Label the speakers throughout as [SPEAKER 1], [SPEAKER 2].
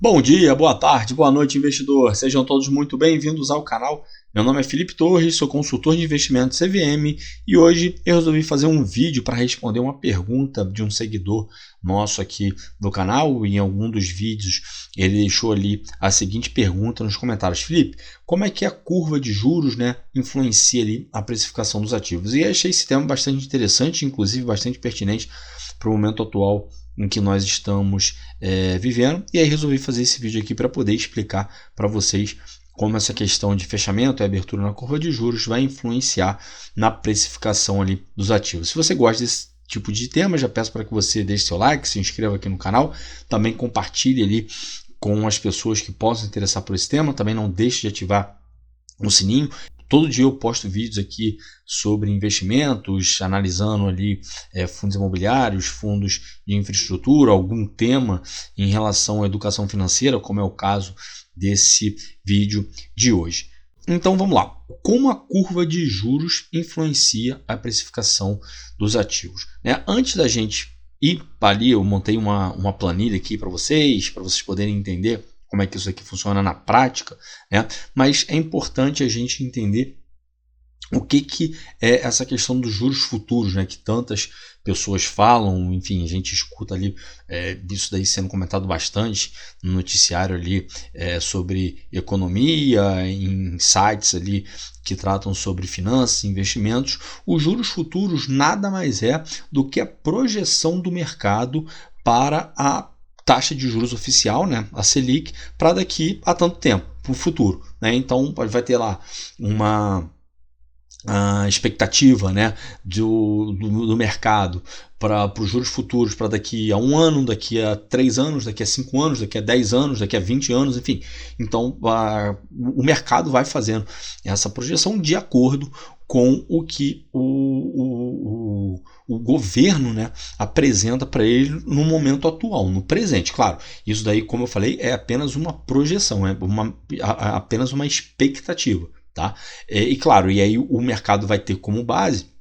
[SPEAKER 1] Bom dia, boa tarde, boa noite, investidor. Sejam todos muito bem-vindos ao canal. Meu nome é Felipe Torres, sou consultor de investimentos CVM e hoje eu resolvi fazer um vídeo para responder uma pergunta de um seguidor nosso aqui do canal. Em algum dos vídeos ele deixou ali a seguinte pergunta nos comentários: Felipe, como é que a curva de juros, influencia ali a precificação dos ativos? E achei esse tema bastante interessante, inclusive bastante pertinente para o momento atual em que nós estamos vivendo, e aí resolvi fazer esse vídeo aqui para poder explicar para vocês como essa questão de fechamento e abertura na curva de juros vai influenciar na precificação ali dos ativos. Se você gosta desse tipo de tema, já peço para que você deixe seu like, se inscreva aqui no canal, também compartilhe ali com as pessoas que possam se interessar por esse tema, também não deixe de ativar o sininho. Todo dia eu posto vídeos aqui sobre investimentos, analisando ali fundos imobiliários, fundos de infraestrutura, algum tema em relação à educação financeira, como é o caso desse vídeo de hoje. Então vamos lá. Como a curva de juros influencia a precificação dos ativos? Antes da gente ir para ali, eu montei uma planilha aqui para vocês poderem entender como é que isso aqui funciona na prática, mas é importante a gente entender o que é essa questão dos juros futuros, que tantas pessoas falam. Enfim, a gente escuta ali isso daí sendo comentado bastante no noticiário ali sobre economia, em sites ali que tratam sobre finanças e investimentos. Os juros futuros nada mais é do que a projeção do mercado para a taxa de juros oficial, a Selic, para daqui a tanto tempo, para o futuro. Então, vai ter lá uma expectativa do mercado para os juros futuros para daqui a 1 ano, daqui a 3 anos, daqui a 5 anos, daqui a 10 anos, daqui a 20 anos, enfim. Então, o mercado vai fazendo essa projeção de acordo com o que o governo apresenta para ele no momento atual, no presente. Claro, isso daí, como eu falei, é apenas uma projeção, apenas uma expectativa. Tá? E claro, e aí o mercado vai ter como base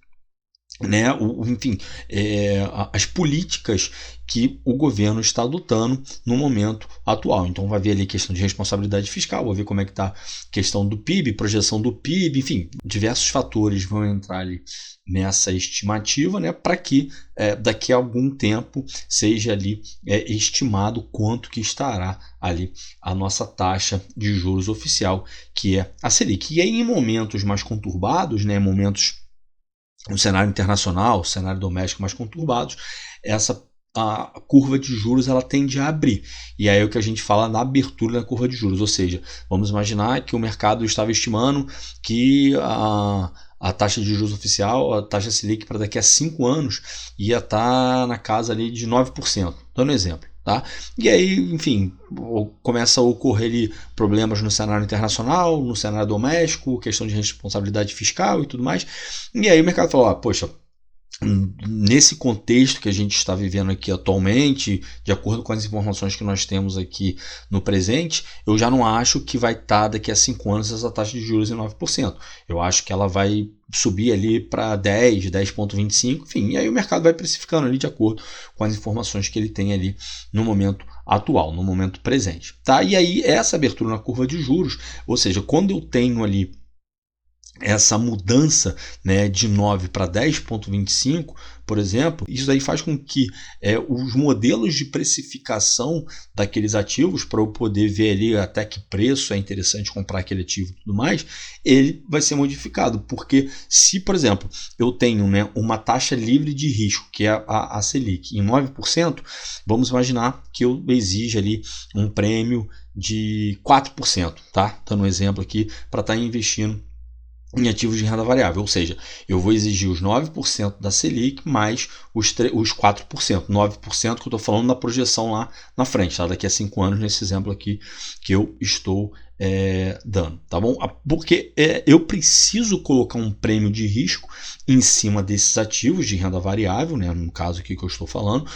[SPEAKER 1] as políticas que o governo está adotando no momento atual. Então vai ver ali questão de responsabilidade fiscal, vai ver como é que está a questão do PIB, projeção do PIB, enfim, diversos fatores vão entrar ali nessa estimativa, para que daqui a algum tempo seja ali estimado quanto que estará ali a nossa taxa de juros oficial, que é a Selic. E aí, em momentos mais conturbados, momentos no cenário internacional, cenário doméstico mais conturbados, a curva de juros ela tende a abrir. E aí é o que a gente fala na abertura da curva de juros, ou seja, vamos imaginar que o mercado estava estimando que a taxa de juros oficial, a taxa Selic para daqui a 5 anos ia estar na casa ali de 9%, dando um exemplo. Tá? E aí, enfim, começa a ocorrer ali problemas no cenário internacional, no cenário doméstico, questão de responsabilidade fiscal e tudo mais. E aí o mercado fala, poxa, nesse contexto que a gente está vivendo aqui atualmente, de acordo com as informações que nós temos aqui no presente, eu já não acho que vai estar daqui a 5 anos essa taxa de juros em 9%. Eu acho que ela vai subir ali para 10, 10,25, enfim, e aí o mercado vai precificando ali de acordo com as informações que ele tem ali no momento atual, no momento presente. Tá? E aí essa abertura na curva de juros, ou seja, quando eu tenho ali essa mudança de 9 para 10,25, por exemplo, isso daí faz com que os modelos de precificação daqueles ativos, para eu poder ver ali até que preço é interessante comprar aquele ativo e tudo mais, ele vai ser modificado, porque se, por exemplo, eu tenho uma taxa livre de risco, que é a Selic, em 9%, vamos imaginar que eu exija ali um prêmio de 4%, tá? Dando um exemplo aqui, para estar investindo em ativos de renda variável, ou seja, eu vou exigir os 9% da Selic mais os 4%, 9% que eu estou falando na projeção lá na frente, tá? Daqui a 5 anos, nesse exemplo aqui que eu estou dando, tá bom? Porque eu preciso colocar um prêmio de risco em cima desses ativos de renda variável, no caso aqui que eu estou falando,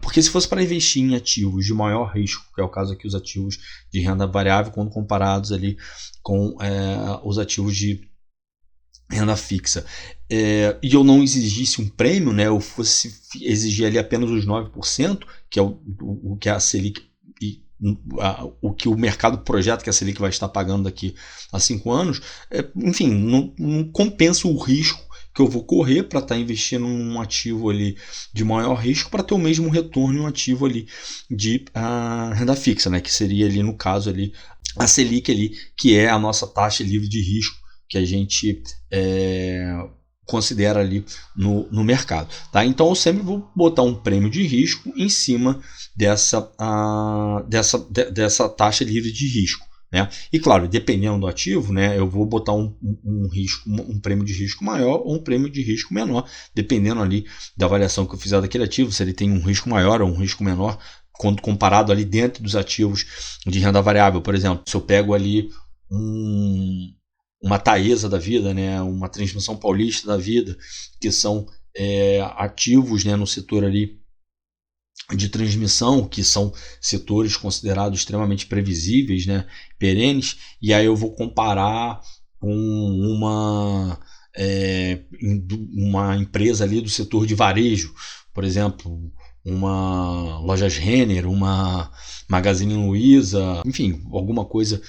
[SPEAKER 1] porque se fosse para investir em ativos de maior risco, que é o caso aqui os ativos de renda variável, quando comparados ali com os ativos de renda fixa, e eu não exigisse um prêmio, eu fosse exigir ali apenas os 9%, que é o que a Selic o que o mercado projeta que a Selic vai estar pagando daqui a 5 anos, enfim, não compensa o risco que eu vou correr para estar investindo num ativo ali de maior risco para ter o mesmo retorno em um ativo ali de renda fixa, né? Que seria ali no caso ali a Selic ali, que é a nossa taxa livre de risco que a gente considera ali no mercado, tá? Então eu sempre vou botar um prêmio de risco em cima dessa taxa livre de risco, né? E claro, dependendo do ativo, né, eu vou botar um prêmio de risco maior ou um prêmio de risco menor, dependendo ali da avaliação que eu fizer daquele ativo, se ele tem um risco maior ou um risco menor, quando comparado ali dentro dos ativos de renda variável. Por exemplo, se eu pego ali uma Taesa da vida, né, uma Transmissão Paulista da vida, que são ativos, né, no setor ali de transmissão, que são setores considerados extremamente previsíveis, né, perenes, e aí eu vou comparar com uma empresa ali do setor de varejo, por exemplo, uma Lojas Renner, uma Magazine Luiza, enfim, alguma coisa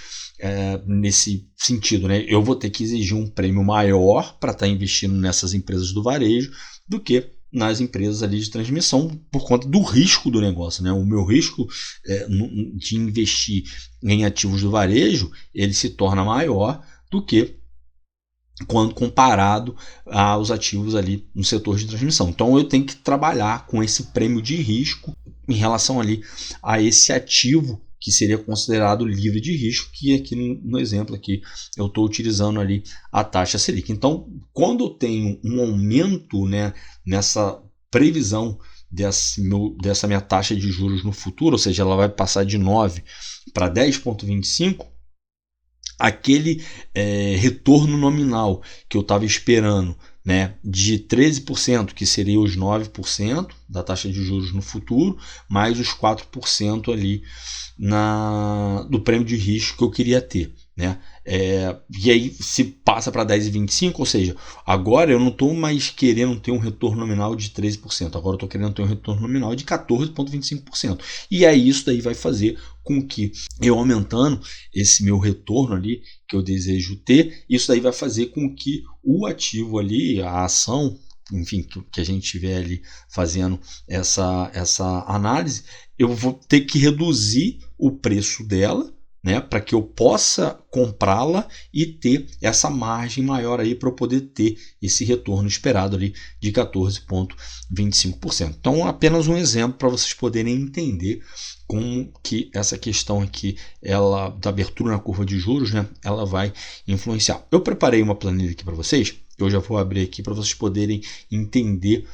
[SPEAKER 1] nesse sentido, né? Eu vou ter que exigir um prêmio maior para estar investindo nessas empresas do varejo do que nas empresas ali de transmissão, por conta do risco do negócio, né? O meu risco de investir em ativos do varejo, ele se torna maior do que quando comparado aos ativos ali no setor de transmissão. Então eu tenho que trabalhar com esse prêmio de risco em relação ali a esse ativo que seria considerado livre de risco, que aqui no exemplo aqui eu estou utilizando ali a taxa Selic. Então, quando eu tenho um aumento, né, nessa previsão dessa minha taxa de juros no futuro, ou seja, ela vai passar de 9 para 10,25, aquele retorno nominal que eu estava esperando, né, de 13%, que seria os 9% da taxa de juros no futuro, mais os 4% ali do prêmio de risco que eu queria ter, né? E aí se passa para 10,25, ou seja, agora eu não estou mais querendo ter um retorno nominal de 13%, agora eu estou querendo ter um retorno nominal de 14,25%. E aí isso daí vai fazer com que eu aumentando esse meu retorno ali que eu desejo ter, isso daí vai fazer com que o ativo ali, a ação, enfim, que a gente estiver ali fazendo essa análise, eu vou ter que reduzir o preço dela, né, para que eu possa comprá-la e ter essa margem maior aí para eu poder ter esse retorno esperado ali de 14,25%. Então, apenas um exemplo para vocês poderem entender como que essa questão aqui, ela da abertura na curva de juros, né, ela vai influenciar. Eu preparei uma planilha aqui para vocês, eu já vou abrir aqui para vocês poderem entender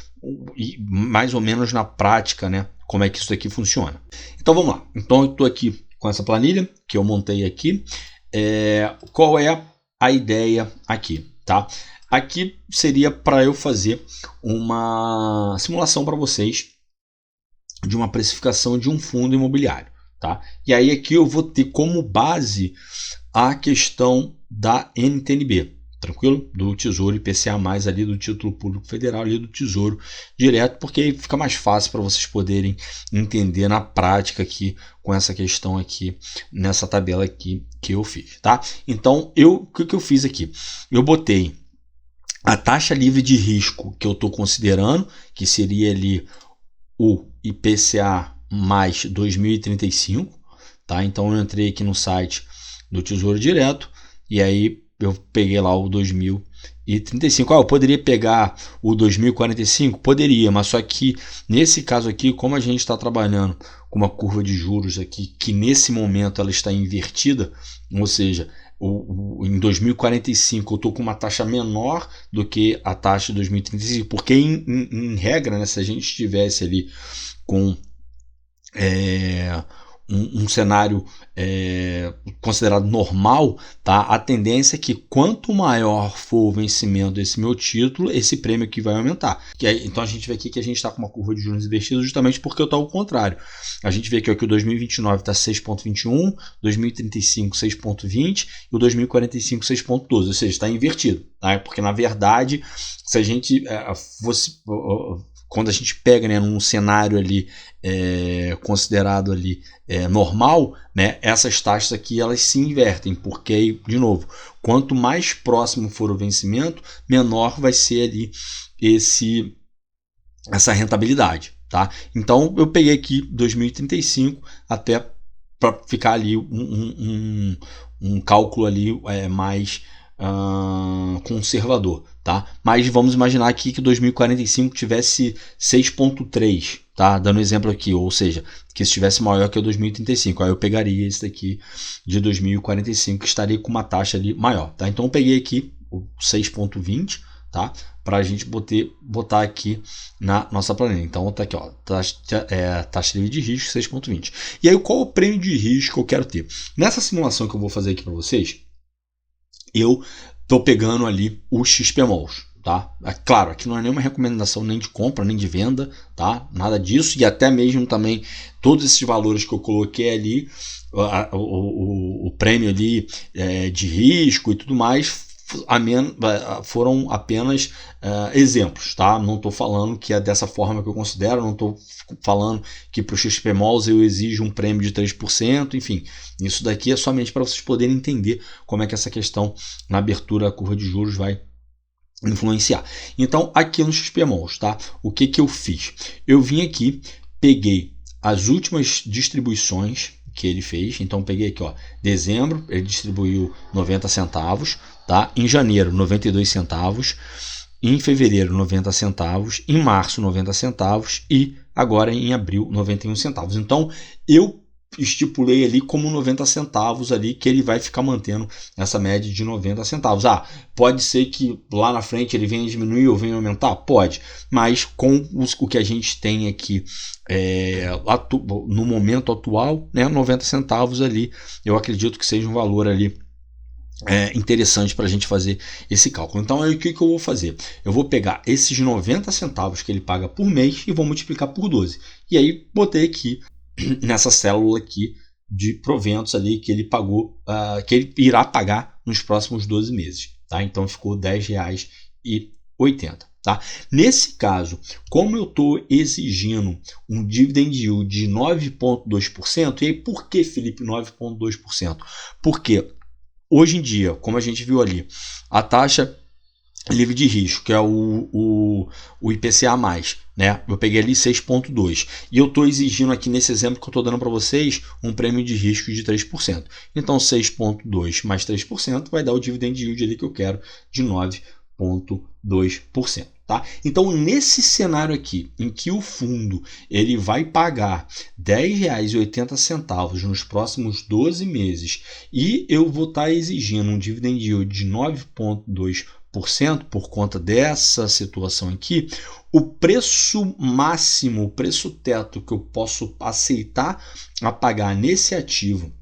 [SPEAKER 1] mais ou menos na prática, né, como é que isso aqui funciona. Então vamos lá. Então eu estou aqui com essa planilha que eu montei aqui. Qual é a ideia aqui, tá? Aqui seria para eu fazer uma simulação para vocês de uma precificação de um fundo imobiliário, tá? E aí aqui eu vou ter como base a questão da NTN-B, tranquilo? Do Tesouro IPCA+, ali do Título Público Federal, ali do Tesouro Direto, porque aí fica mais fácil para vocês poderem entender na prática aqui com essa questão aqui, nessa tabela aqui que eu fiz, tá? Então, o que eu fiz aqui? Eu botei a taxa livre de risco que eu estou considerando, que seria ali o IPCA mais 2035, tá? Então, eu entrei aqui no site do Tesouro Direto e aí eu peguei lá o 2035. Eu poderia pegar o 2045? Poderia, mas só que nesse caso aqui, como a gente está trabalhando com uma curva de juros aqui, que nesse momento ela está invertida, ou seja, em 2045 eu estou com uma taxa menor do que a taxa de 2035, porque em regra, né, se a gente estivesse ali com um cenário considerado normal, tá? A tendência é que quanto maior for o vencimento desse meu título, esse prêmio aqui vai aumentar. Então a gente vê aqui que a gente está com uma curva de juros invertida justamente porque eu estou ao contrário. A gente vê aqui ó, que o 2029 está 6,21, 2035 6,20 e o 2045 6,12, ou seja, está invertido, tá? Porque na verdade, se a gente fosse quando a gente pega, né, num cenário ali considerado ali normal, né, essas taxas aqui elas se invertem, porque, de novo, quanto mais próximo for o vencimento, menor vai ser ali essa rentabilidade, tá? Então eu peguei aqui 2035 até para ficar ali um cálculo ali mais conservador, tá? Mas vamos imaginar aqui que 2045 tivesse 6,3, tá? Dando exemplo aqui, ou seja, que estivesse maior que o 2035, aí eu pegaria esse daqui de 2045 que estaria com uma taxa ali maior, tá? Então eu peguei aqui o 6,20, tá? Para a gente botar aqui na nossa planilha. Então tá aqui, ó, taxa livre de risco 6,20. E aí qual é o prêmio de risco que eu quero ter? Nessa simulação que eu vou fazer aqui para vocês, eu estou pegando ali o XPMOLs, tá? Claro, aqui não é nenhuma recomendação nem de compra, nem de venda, tá? Nada disso, e até mesmo também todos esses valores que eu coloquei ali, o prêmio ali de risco e tudo mais, foram apenas exemplos, tá? Não estou falando que é dessa forma que eu considero, não estou falando que para o XPMOLs eu exijo um prêmio de 3%, enfim, isso daqui é somente para vocês poderem entender como é que essa questão na abertura da curva de juros vai influenciar. Então, aqui no XPMOLs, tá? O que eu fiz? Eu vim aqui, peguei as últimas distribuições que ele fez, então peguei aqui, ó, dezembro, ele distribuiu 90 centavos, tá? Em janeiro, 92 centavos, em fevereiro, 90 centavos, em março, 90 centavos e agora em abril, 91 centavos. Então, eu estipulei ali como 90 centavos ali que ele vai ficar mantendo essa média de 90 centavos. Pode ser que lá na frente ele venha diminuir ou venha aumentar? Pode, mas com o que a gente tem aqui no momento atual, né, 90 centavos ali, eu acredito que seja um valor ali interessante para a gente fazer esse cálculo. Então aí o que eu vou fazer? Eu vou pegar esses 90 centavos que ele paga por mês e vou multiplicar por 12. E aí botei aqui nessa célula aqui de proventos ali que ele pagou, que ele irá pagar nos próximos 12 meses, tá? Então ficou R$10,80, tá? Nesse caso, como eu estou exigindo um dividend yield de 9,2%, e aí por que, Felipe, 9,2%? Porque hoje em dia, como a gente viu ali, a taxa livre de risco, que é o IPCA+, né? Eu peguei ali 6,2 e eu estou exigindo aqui nesse exemplo que eu estou dando para vocês um prêmio de risco de 3%. Então 6,2 mais 3% vai dar o dividend yield ali que eu quero de 9,2%. Tá? Então nesse cenário aqui, em que o fundo ele vai pagar R$10,80 nos próximos 12 meses e eu vou estar exigindo um dividend yield de 9,2% por conta dessa situação aqui, o preço máximo, o preço teto que eu posso aceitar a pagar nesse ativo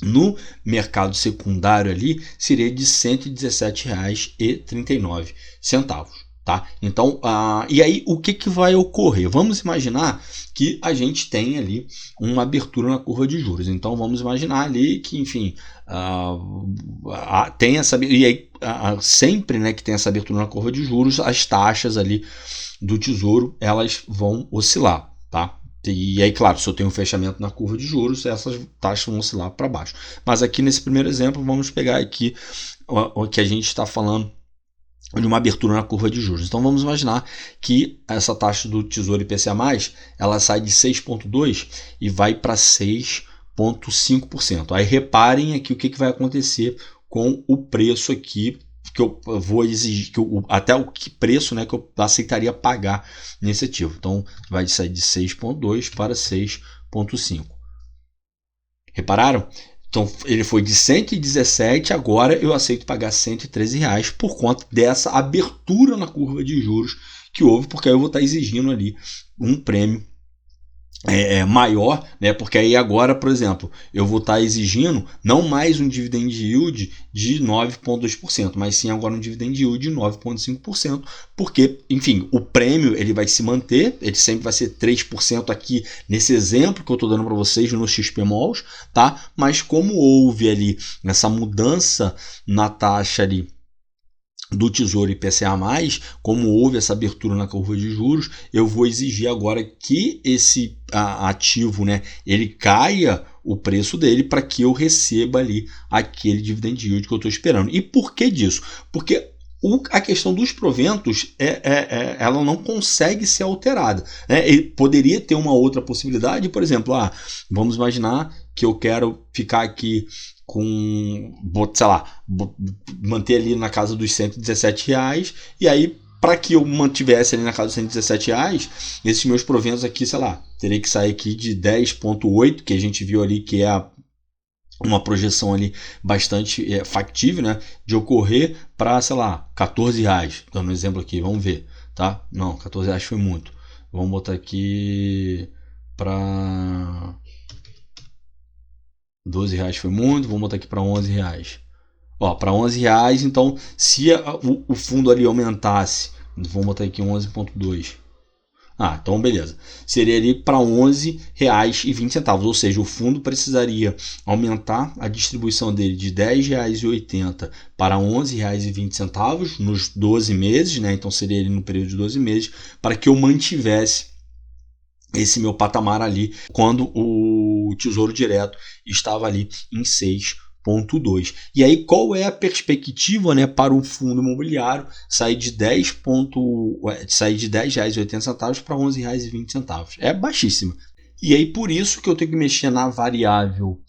[SPEAKER 1] no mercado secundário ali seria de R$ 117,39. Tá? Então, e aí o que vai ocorrer? Vamos imaginar que a gente tem ali uma abertura na curva de juros. Então, vamos imaginar ali que, enfim, tem essa, e aí sempre, né, que tem essa abertura na curva de juros, as taxas ali do Tesouro elas vão oscilar, tá? E aí, claro, se eu tenho um fechamento na curva de juros, essas taxas vão oscilar para baixo. Mas aqui nesse primeiro exemplo, vamos pegar aqui o que a gente está falando de uma abertura na curva de juros. Então vamos imaginar que essa taxa do Tesouro IPCA+, ela sai de 6,2% e vai para 6,5%. Aí reparem aqui o que vai acontecer com o preço aqui que eu vou exigir, até o que preço, né, que eu aceitaria pagar nesse ativo. Então vai sair de 6,2 para 6,5. Repararam? Então ele foi de 117, agora eu aceito pagar R$113 por conta dessa abertura na curva de juros que houve, porque aí eu vou estar exigindo ali um prêmio maior, né? Porque aí agora, por exemplo, eu vou estar exigindo não mais um dividend yield de 9,2%, mas sim agora um dividend yield de 9,5%, porque, enfim, o prêmio ele vai se manter, ele sempre vai ser 3% aqui nesse exemplo que eu estou dando para vocês no XPMOLs, tá? Mas como houve ali essa mudança na taxa ali do Tesouro IPCA+, como houve essa abertura na curva de juros, eu vou exigir agora que esse ativo, né, ele caia o preço dele para que eu receba ali aquele dividend yield que eu estou esperando. E por que disso? Porque a questão dos proventos ela não consegue ser alterada, né? Ele poderia ter uma outra possibilidade, por exemplo, vamos imaginar que eu quero ficar aqui com, sei lá, manter ali na casa dos R$117, e aí para que eu mantivesse ali na casa dos R$117, esses meus proventos aqui, sei lá, teria que sair aqui de 10,8, que a gente viu ali que é uma projeção ali bastante factível, né, de ocorrer para, sei lá, R$14, dando um exemplo aqui, vamos ver, tá? Não, R$14 foi muito. Vamos botar aqui para R$12 foi muito, vamos botar aqui para R$11. Ó, para R$11, então, se o fundo ali aumentasse, vamos botar aqui 11,2. Então beleza. Seria ali para R$11,20, ou seja, o fundo precisaria aumentar a distribuição dele de R$10,80 para R$11,20 nos 12 meses, né? Então seria ali no período de 12 meses, para que eu mantivesse esse meu patamar ali quando o Tesouro Direto estava ali em 6,2. E aí, qual é a perspectiva, né, para um fundo imobiliário sair de R$10,80 para R$11,20? É baixíssima. E aí, por isso que eu tenho que mexer na variável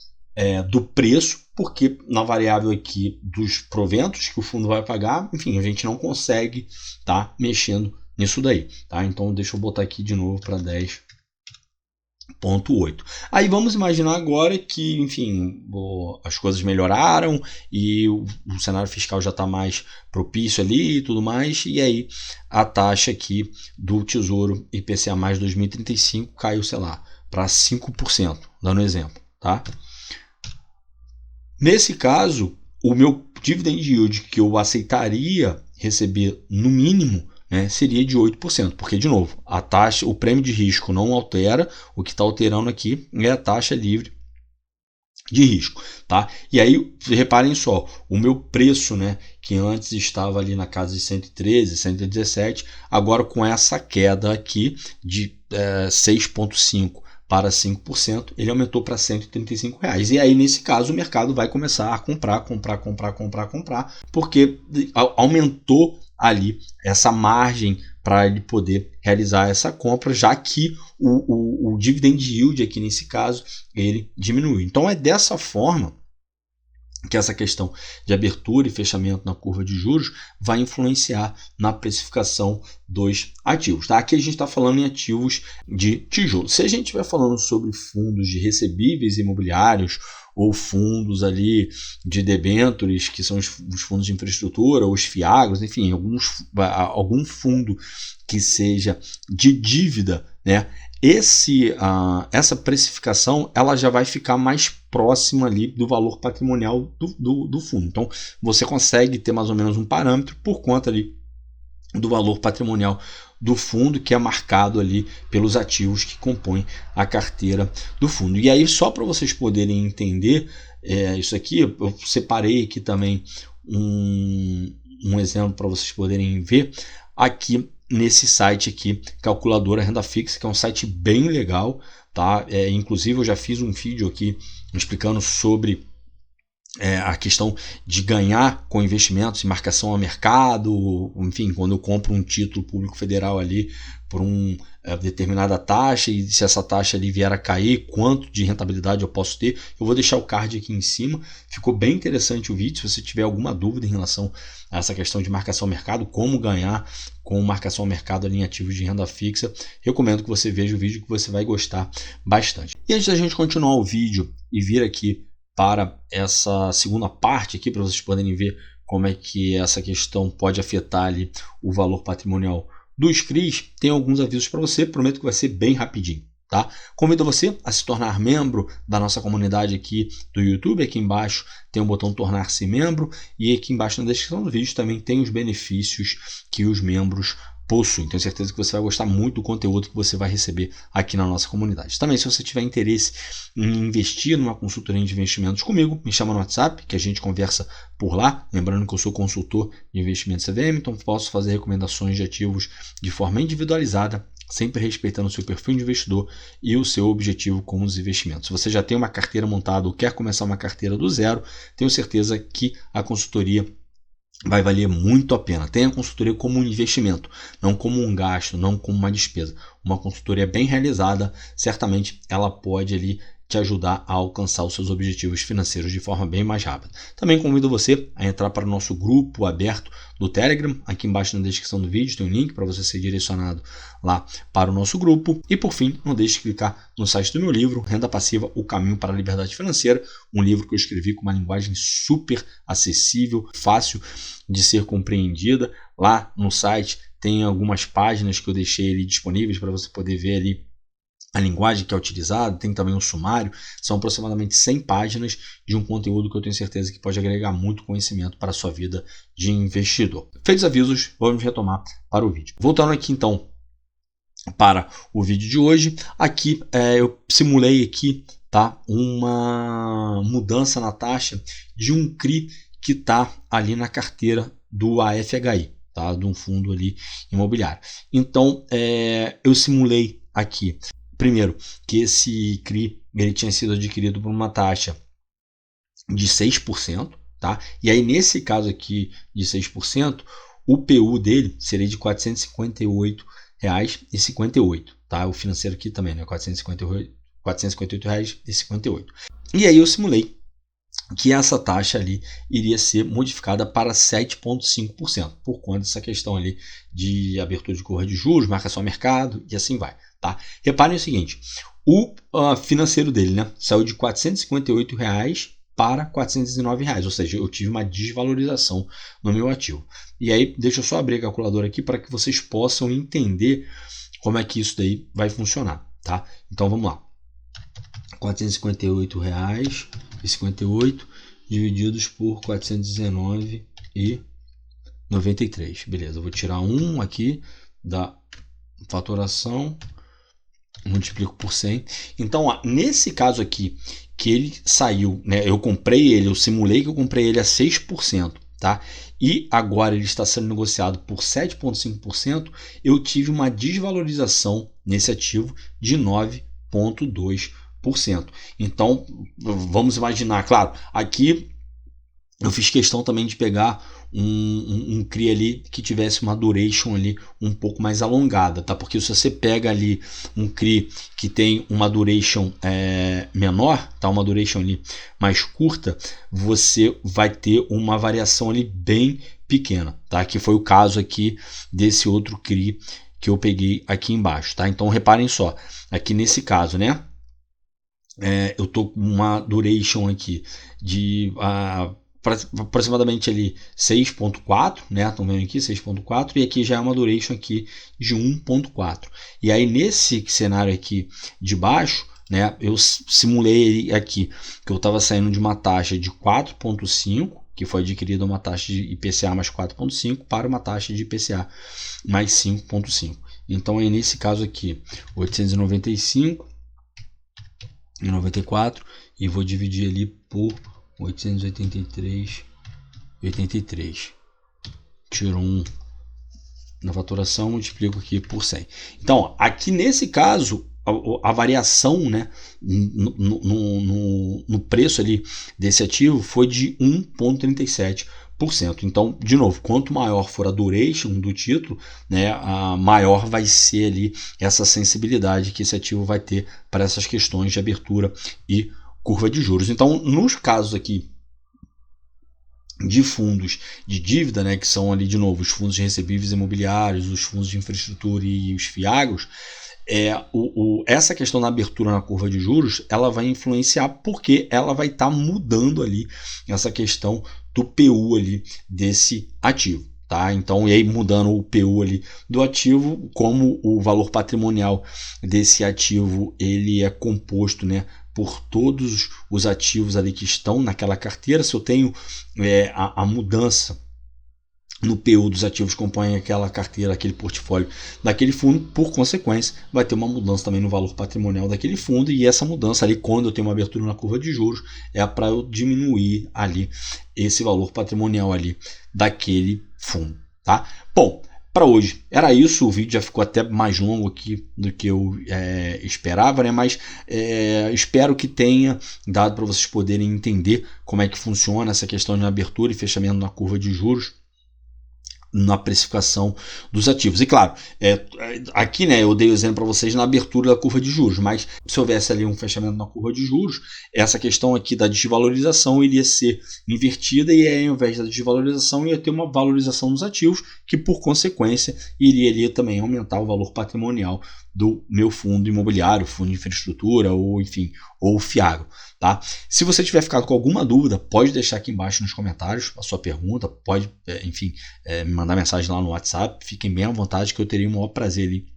[SPEAKER 1] do preço, porque na variável aqui dos proventos que o fundo vai pagar, enfim, a gente não consegue estar mexendo nisso daí, tá? Então, deixa eu botar aqui de novo para 10,8. Aí vamos imaginar agora que, enfim, as coisas melhoraram e o cenário fiscal já está mais propício ali e tudo mais, e aí a taxa aqui do Tesouro IPCA+ 2035 caiu, sei lá, para 5%, dando um exemplo, tá? Nesse caso, o meu dividend yield que eu aceitaria receber no mínimo, né, seria de 8%, porque, de novo, a taxa, o prêmio de risco não altera, o que está alterando aqui é a taxa livre de risco, tá? E aí, reparem só, o meu preço, né, que antes estava ali na casa de 113, 117, agora com essa queda aqui de 6,5% para 5%, ele aumentou para R$135. E aí, nesse caso, o mercado vai começar a comprar, porque aumentou ali essa margem para ele poder realizar essa compra, já que o dividend yield aqui nesse caso ele diminui. Então é dessa forma que essa questão de abertura e fechamento na curva de juros vai influenciar na precificação dos ativos. Tá? Aqui a gente está falando em ativos de tijolo. Se a gente estiver falando sobre fundos de recebíveis imobiliários ou fundos ali de debêntures, que são os fundos de infraestrutura, ou os FIAGROS, enfim, algum fundo que seja de dívida, né? Essa precificação ela já vai ficar mais próxima ali do valor patrimonial do fundo. Então, você consegue ter mais ou menos um parâmetro por conta ali do valor patrimonial do fundo, que é marcado ali pelos ativos que compõem a carteira do fundo. E aí, só para vocês poderem entender isso aqui, eu separei aqui também um exemplo para vocês poderem ver aqui nesse site aqui, Calculadora Renda Fixa, que é um site bem legal, tá? Inclusive eu já fiz um vídeo aqui explicando sobre a questão de ganhar com investimentos e marcação a mercado, enfim, quando eu compro um título público federal ali por determinada taxa, e se essa taxa ali vier a cair, quanto de rentabilidade eu posso ter. Eu vou deixar o card aqui em cima. Ficou bem interessante o vídeo. Se você tiver alguma dúvida em relação a essa questão de marcação ao mercado, como ganhar com marcação ao mercado ali em ativos de renda fixa, recomendo que você veja o vídeo, que você vai gostar bastante. E antes da gente continuar o vídeo e vir aqui para essa segunda parte aqui, para vocês poderem ver como é que essa questão pode afetar ali o valor patrimonial dos CRIs, tem alguns avisos para você, prometo que vai ser bem rapidinho, tá? Convido você a se tornar membro da nossa comunidade aqui do YouTube. Aqui embaixo tem o botão tornar-se membro, e aqui embaixo na descrição do vídeo também tem os benefícios que os membros possuem. Tenho certeza que você vai gostar muito do conteúdo que você vai receber aqui na nossa comunidade. Também, se você tiver interesse em investir numa consultoria de investimentos comigo, me chama no WhatsApp, que a gente conversa por lá. Lembrando que eu sou consultor de investimentos CVM, então posso fazer recomendações de ativos de forma individualizada, sempre respeitando o seu perfil de investidor e o seu objetivo com os investimentos. Se você já tem uma carteira montada ou quer começar uma carteira do zero, tenho certeza que a consultoria vai valer muito a pena. Tenha a consultoria como um investimento, não como um gasto, não como uma despesa. Uma consultoria bem realizada, certamente ela pode ali te ajudar a alcançar os seus objetivos financeiros de forma bem mais rápida. Também convido você a entrar para o nosso grupo aberto do Telegram. Aqui embaixo na descrição do vídeo tem um link para você ser direcionado lá para o nosso grupo. E por fim, não deixe de clicar no site do meu livro, Renda Passiva, O Caminho para a Liberdade Financeira, um livro que eu escrevi com uma linguagem super acessível, fácil de ser compreendida. Lá no site tem algumas páginas que eu deixei ali disponíveis para você poder ver ali a linguagem que é utilizada, tem também um sumário, são aproximadamente 100 páginas de um conteúdo que eu tenho certeza que pode agregar muito conhecimento para a sua vida de investidor. Feitos os avisos, vamos retomar para o vídeo. Voltando aqui então para o vídeo de hoje, aqui eu simulei aqui, tá, uma mudança na taxa de um CRI que está ali na carteira do AFHI, tá, de um fundo ali imobiliário. Então eu simulei aqui primeiro, que esse CRI ele tinha sido adquirido por uma taxa de 6%, tá? E aí nesse caso aqui de 6%, o PU dele seria de R$ 458,58, tá? O financeiro aqui também, né? R$ 458,58. E aí eu simulei que essa taxa ali iria ser modificada para 7,5%, por conta dessa questão ali de abertura de curva de juros, marcação a mercado e assim vai. Tá? Reparem o seguinte, o financeiro dele, né, saiu de R$ 458 para R$ 409, ou seja, eu tive uma desvalorização no meu ativo. E aí, deixa eu só abrir a calculadora aqui para que vocês possam entender como é que isso daí vai funcionar. Tá? Então vamos lá, R$ 458,58 divididos por 419,93. Beleza, eu vou tirar 1 aqui da fatoração, multiplico por 100. Então, ó, nesse caso aqui, que ele saiu, né, eu simulei que eu comprei ele a 6%, tá? E agora ele está sendo negociado por 7,5%, eu tive uma desvalorização nesse ativo de 9,2%. Então, vamos imaginar, claro, aqui eu fiz questão também de pegar um CRI ali que tivesse uma duration ali um pouco mais alongada, tá? Porque se você pega ali um CRI que tem uma duration menor, tá? Uma duration ali mais curta, você vai ter uma variação ali bem pequena, tá? Que foi o caso aqui desse outro CRI que eu peguei aqui embaixo, tá? Então reparem só, aqui nesse caso, né? Eu tô com uma duration aqui de aproximadamente ali 6.4, né? Estão vendo aqui 6.4 e aqui já é uma duration aqui de 1.4. E aí nesse cenário aqui de baixo, né? Eu simulei aqui que eu estava saindo de uma taxa de 4.5, que foi adquirida uma taxa de IPCA mais 4.5 para uma taxa de IPCA mais 5.5. Então aí nesse caso aqui 895,94 e vou dividir ali por 883,83. Tiro 1 na faturação, multiplico aqui por 100. Então, ó, aqui nesse caso, a variação, né, no preço ali desse ativo foi de 1,37%. Então, de novo, quanto maior for a duration do título, né, maior vai ser ali essa sensibilidade que esse ativo vai ter para essas questões de abertura e curva de juros. Então, nos casos aqui de fundos de dívida, né, que são ali de novo os fundos de recebíveis imobiliários, os fundos de infraestrutura e os FIAGOS, essa questão da abertura na curva de juros, ela vai influenciar porque ela vai estar mudando ali essa questão do PU ali desse ativo. Tá? Então, e aí mudando o PU ali do ativo, como o valor patrimonial desse ativo ele é composto, né, por todos os ativos ali que estão naquela carteira. Se eu tenho a mudança no PU dos ativos que compõem aquela carteira, aquele portfólio daquele fundo, por consequência, vai ter uma mudança também no valor patrimonial daquele fundo, e essa mudança ali, quando eu tenho uma abertura na curva de juros, é para eu diminuir ali esse valor patrimonial ali daquele fundo, tá? Bom, para hoje era isso, o vídeo já ficou até mais longo aqui do que eu esperava, né? Mas espero que tenha dado para vocês poderem entender como é que funciona essa questão de abertura e fechamento na curva de juros, na precificação dos ativos. E claro, aqui, né, eu dei o exemplo para vocês na abertura da curva de juros, mas se houvesse ali um fechamento na curva de juros, essa questão aqui da desvalorização iria ser invertida, e aí, ao invés da desvalorização ia ter uma valorização dos ativos, que por consequência iria ali também aumentar o valor patrimonial do meu fundo imobiliário, fundo de infraestrutura, ou enfim, ou FIAGRO, tá? Se você tiver ficado com alguma dúvida, pode deixar aqui embaixo nos comentários a sua pergunta, pode, enfim, me mandar mensagem lá no WhatsApp, fiquem bem à vontade que eu teria o maior prazer ali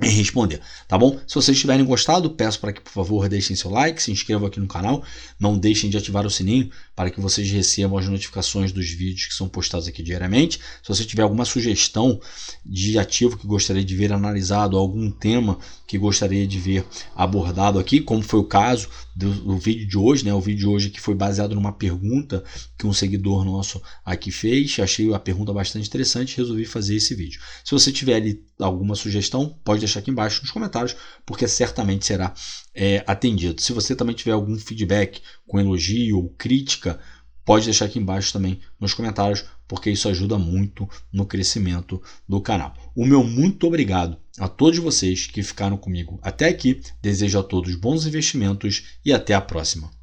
[SPEAKER 1] em responder, tá bom? Se vocês tiverem gostado, peço para que, por favor, deixem seu like, se inscrevam aqui no canal, não deixem de ativar o sininho para que vocês recebam as notificações dos vídeos que são postados aqui diariamente. Se você tiver alguma sugestão de ativo que gostaria de ver analisado, algum tema que gostaria de ver abordado aqui, como foi o caso do vídeo de hoje, né? O vídeo de hoje que foi baseado numa pergunta que um seguidor nosso aqui fez, achei a pergunta bastante interessante, resolvi fazer esse vídeo. Se você tiver ali alguma sugestão, pode deixar aqui embaixo nos comentários, porque certamente será atendido. Se você também tiver algum feedback com elogio ou crítica, pode deixar aqui embaixo também nos comentários, porque isso ajuda muito no crescimento do canal. O meu muito obrigado a todos vocês que ficaram comigo até aqui. Desejo a todos bons investimentos e até a próxima.